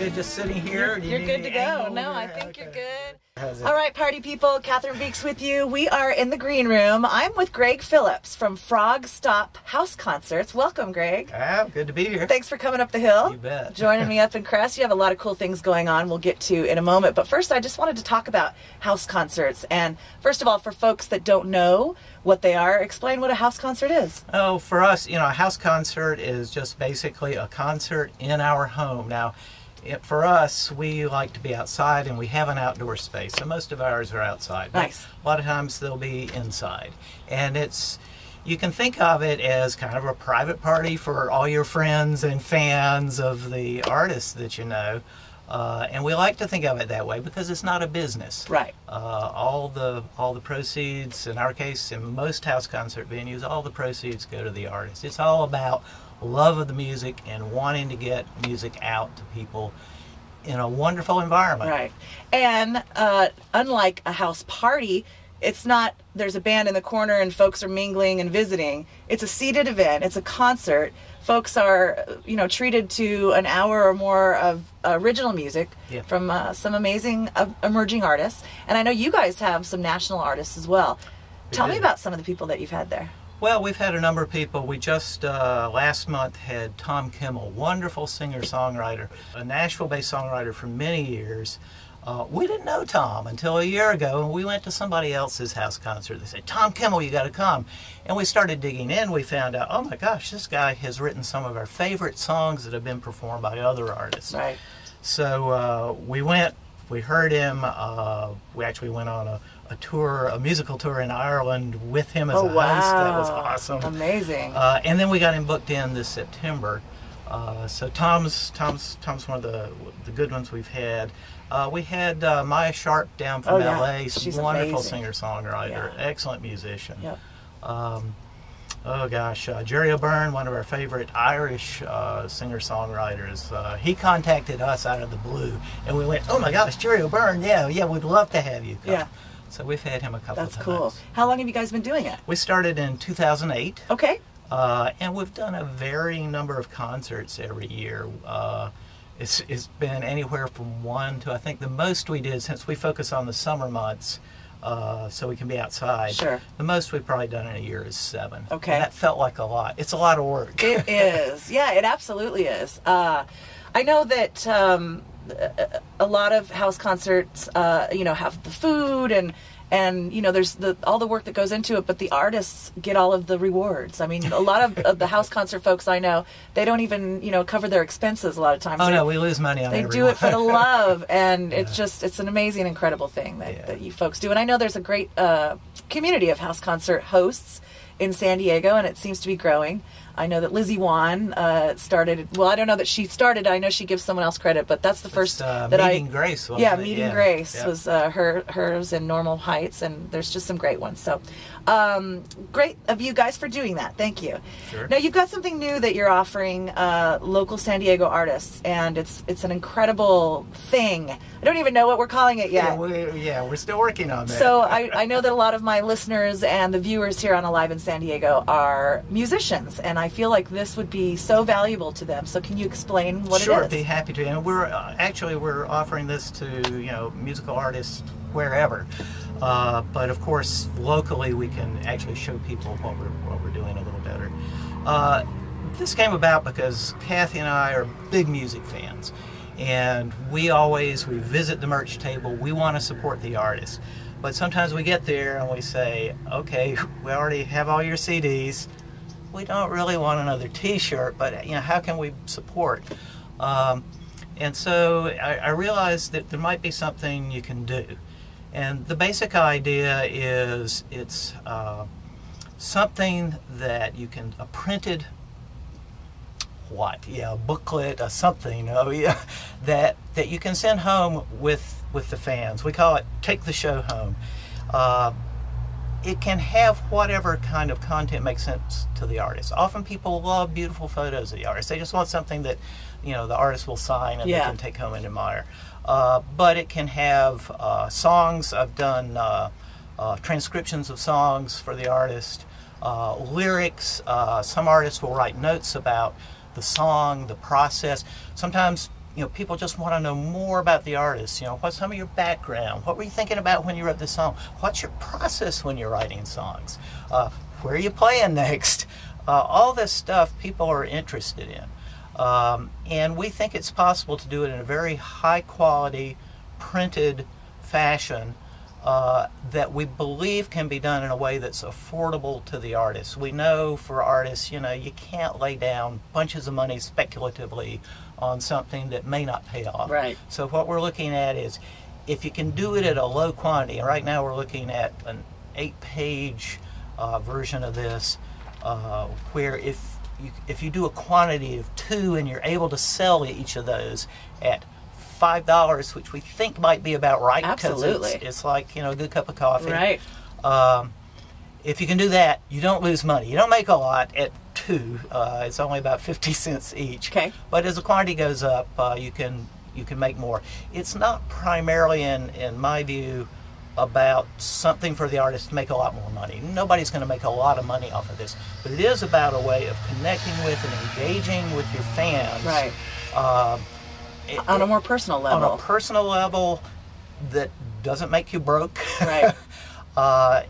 good just sitting here? You're good to go. No, I think you're good. All right, party people, Cathryn Beeks with you. We are in the green room. I'm with Greg Phillips from Frogstop House Concerts. Welcome, Greg. Good to be here. Thanks for coming up the hill. You bet. Joining me up in Crest. You have a lot of cool things going on we'll get to in a moment. But first, I just wanted to talk about house concerts. And first of all, for folks that don't know what they are, explain what a house concert is. Oh, for us, a house concert is just basically a concert in our home. Now, for us, we like to be outside, and we have an outdoor space, so most of ours are outside. Nice. A lot of times they'll be inside, and you can think of it as kind of a private party for all your friends and fans of the artists that you know. And we like to think of it that way because it's not a business. Right. All the proceeds, in our case, in most house concert venues, all the proceeds go to the artist. It's all about love of the music and wanting to get music out to people in a wonderful environment. Right. And unlike a house party, it's not there's a band in the corner and folks are mingling and visiting. It's a seated event. It's a concert. Folks are, treated to an hour or more of original music from some amazing emerging artists. And I know you guys have some national artists as well. Tell me about some of the people that you've had there. Well, we've had a number of people. We just, last month, had Tom Kimmel, wonderful singer-songwriter, a Nashville-based songwriter for many years. We didn't know Tom until a year ago, and we went to somebody else's house concert. They said, Tom Kimmel, you got to come. And we started digging in. We found out, oh my gosh, this guy has written some of our favorite songs that have been performed by other artists. Right. So we went, we heard him. We actually went on a tour, a musical tour in Ireland with him as a host. That was awesome. Amazing. And then we got him booked in this September. So Tom's one of the good ones we've had. We had Maya Sharp down from LA. She's wonderful amazing. Singer-songwriter, excellent musician. Yep. Oh gosh, Jerry O'Byrne, one of our favorite Irish singer-songwriters. He contacted us out of the blue, and we went, "Oh my gosh, Jerry O'Byrne! Yeah, we'd love to have you come." Yeah. So we've had him a couple of times. That's cool. How long have you guys been doing it? We started in 2008. Okay. And we've done a varying number of concerts every year. It's been anywhere from one to, I think the most we did, since we focus on the summer months, so we can be outside. Sure. The most we've probably done in a year is 7. Okay. And that felt like a lot. It's a lot of work. It is. Yeah, it absolutely is. I know that a lot of house concerts, have the food and there's all the work that goes into it, but the artists get all of the rewards. I mean, a lot of the house concert folks I know, they don't even, cover their expenses a lot of times. Oh, no, we lose money on They everyone. do it for the love, and it's an amazing, incredible thing that you folks do. And I know there's a great community of house concert hosts in San Diego, and it seems to be growing. I know that Lizzie Wan started. Well, I don't know that she started. I know she gives someone else credit, but that's the first that Meeting Grace. Wasn't it? Meeting Grace was hers in Normal Heights, and there's just some great ones. So, great of you guys for doing that. Thank you. Sure. Now you've got something new that you're offering local San Diego artists, and it's an incredible thing. I don't even know what we're calling it yet. We're still working on that. So I know that a lot of my listeners and the viewers here on Alive in San Diego are musicians, and I feel like this would be so valuable to them. So can you explain what it is? Sure, be happy to. And we're offering this to musical artists wherever. But of course, locally we can actually show people what we're doing a little better. This came about because Kathy and I are big music fans, and we visit the merch table. We want to support the artist, but sometimes we get there and we say, okay, we already have all your CDs. We don't really want another T-shirt, but how can we support? And so I realized that there might be something you can do. And the basic idea is it's something that you can, a printed, a booklet, something, that you can send home with the fans. We call it Take the Show Home. It can have whatever kind of content makes sense to the artist. Often people love beautiful photos of the artist. They just want something that, the artist will sign and they can take home and admire. But it can have songs. I've done transcriptions of songs for the artist, lyrics. Some artists will write notes about the song, the process. Sometimes people just want to know more about the artist. What's some of your background? What were you thinking about when you wrote this song? What's your process when you're writing songs? Where are you playing next? All this stuff people are interested in. And we think it's possible to do it in a very high quality, printed fashion that we believe can be done in a way that's affordable to the artists. We know for artists, you can't lay down bunches of money speculatively on something that may not pay off. Right. So what we're looking at is, if you can do it at a low quantity, and right now we're looking at an 8-page version of this, where if you do a quantity of 2 and you're able to sell each of those at $5, which we think might be about right. Absolutely. It's like, a good cup of coffee. Right. If you can do that, you don't lose money. You don't make a lot at 2. It's only about 50 cents each. Okay. But as the quantity goes up, you can make more. It's not primarily, in my view, about something for the artist to make a lot more money. Nobody's going to make a lot of money off of this. But it is about a way of connecting with and engaging with your fans. Right. On a more personal level. On a personal level that doesn't make you broke. Right.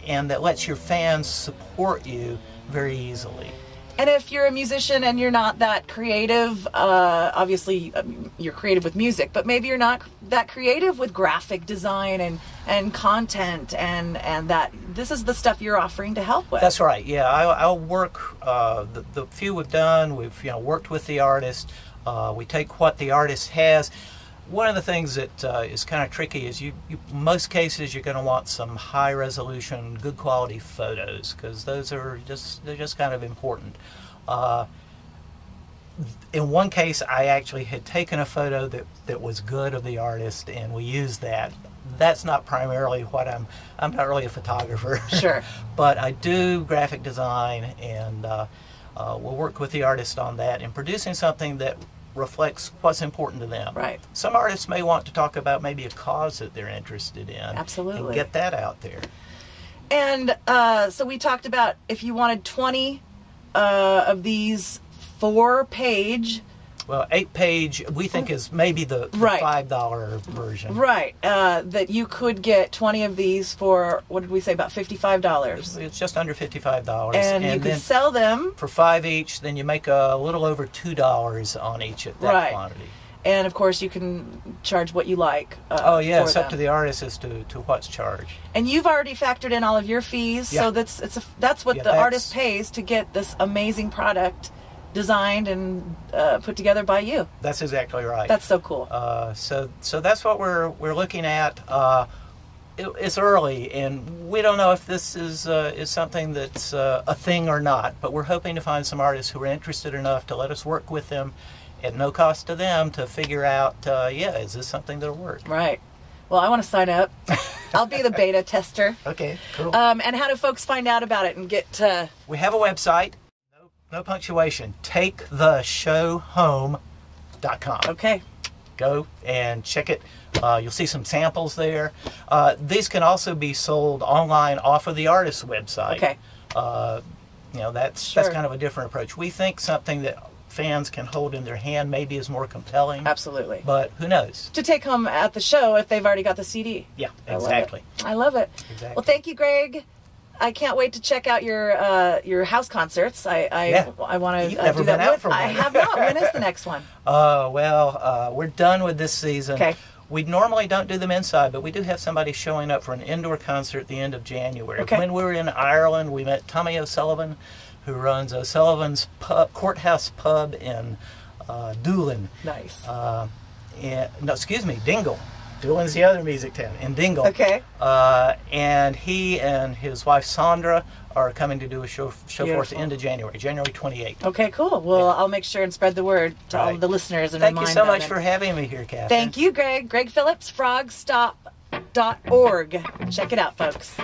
And that lets your fans support you very easily. And if you're a musician and you're not that creative, obviously you're creative with music, but maybe you're not that creative with graphic design and content, and that this is the stuff you're offering to help with. That's right. Yeah, I'll work. The few we've done, we've worked with the artist. We take what the artist has. One of the things that is kind of tricky is most cases you're going to want some high resolution, good quality photos, because those are they're just kind of important. In one case, I actually had taken a photo that was good of the artist, and we used that. That's not primarily what I'm not really a photographer. Sure. But I do graphic design, and we'll work with the artist on that and producing something that reflects what's important to them. Right. Some artists may want to talk about maybe a cause that they're interested in. Absolutely. And get that out there. And so we talked about if you wanted 20 of these 4-page. Well, 8-page we think is maybe the right. $5 version. Right. That you could get 20 of these for, what did we say, about $55? It's just under $55. And you could sell them for $5 each, then you make a little over $2 on each at that right. quantity. And of course you can charge what you like. Oh yeah, it's up to the artist as to what's charged. And you've already factored in all of your fees, yeah. so that's what the artist pays to get this amazing product designed and put together by you. That's exactly right. That's so cool. So that's what we're looking at. It's early, and we don't know if this is something that's a thing or not. But we're hoping to find some artists who are interested enough to let us work with them at no cost to them to figure out, is this something that'll work? Right. Well, I want to sign up. I'll be the beta tester. Okay, cool. And how do folks find out about it and get to... We have a website. No punctuation. TakeTheShowHome.com. Okay. Go and check it. You'll see some samples there. These can also be sold online off of the artist's website. Okay. That's kind of a different approach. We think something that fans can hold in their hand maybe is more compelling. Absolutely. But who knows? To take home at the show if they've already got the CD. Yeah, exactly. I love it. Exactly. Well, thank you, Greg. I can't wait to check out your house concerts. I want to do that. Out for one. I have not. When is the next one? We're done with this season. Okay. We normally don't do them inside, but we do have somebody showing up for an indoor concert at the end of January. Okay. When we were in Ireland, we met Tommy O'Sullivan, who runs O'Sullivan's Courthouse Pub in Doolin. Nice. Dingle. Doolin's the other music town in Dingle. Okay. And he and his wife Sandra are coming to do a show for us end of January 28th. Okay, cool. Well, I'll make sure and spread the word to all of the listeners and Thank remind you so them. much for having me here, Cathryn. Thank you, Greg. Greg Phillips, Frogstop.org. Check it out, folks.